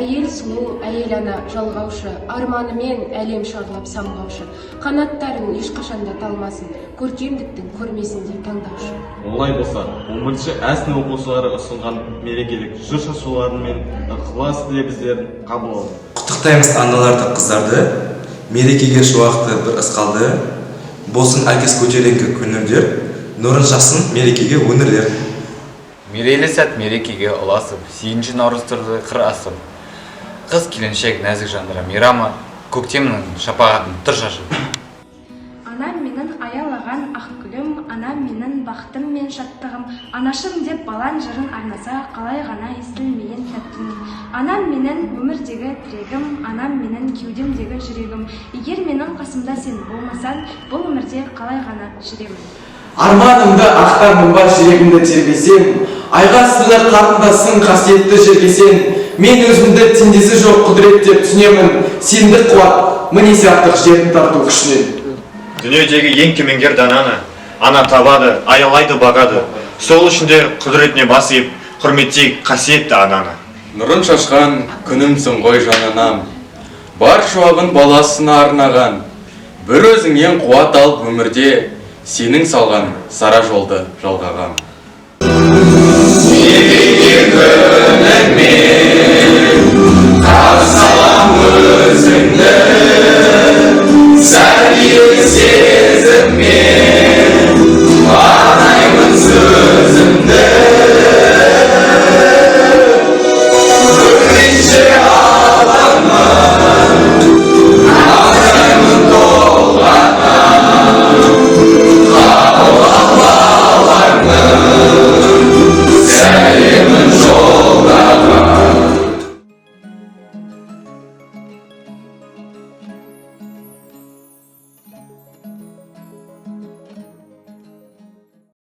Әйел сұлу, әйел ана жалғаушы, арманымен әлем шарлап самғаушы, қанаттарын ешқашанда талмасын, көркемдіктің көрмесінде таңдаушы. Олай болса, 11-ші әсін оқушылары ұсынған мерекелік жыр шашуларын мен ықылас лебіздерін қабыл алды. Құттықтаймыз аналарды, қыздарды, мерекеге шуақты бір ысқалды, болсын әркез көтеріңкі күнірдер, нұрын шашсын мерекеге өңірлер. Мерейлі сәт мерекеге ұласып, 8-ші наурыз тұрды қыр асып. Қыз келіншек нәзік жандыра мейрамы, көктемнің шапағатын тұр шашып. Анам менің аялаған ақ гүлім, анам менің бақытым мен шаттығым, анашым деп балан жырын арнаса, қалай ғана естілмеген тәттім. Анам менің өмірдегі тірегім, анам менің кеудемдегі жүрегім. Егер менің қасымда сен болмасаң, бұл өмірде қалай ғана жүремін. Арманымды ақтармын ба жүрегімді тербесем, айға сыйлы қарындасың қасиетті жергесен, мен өзімді теңдесі жоқ құдірет деп түсінемін, сендік қуат, мінез артық жерін тарту күшінен. Дүниедегі ең кемеңгер дананы ана табады, аялайды, бағады. Сол үшінде құдіретіне бас иіп, құрметтейік қасиетті ананы. Нұрын шашқан күнімсің ғой жананам, бар шуағын баласына арнаған, бір өзіңнен қуат алып өмірде, сенің салған сара жолды жалғаған. Мереке күніңмен, тағы салам өзің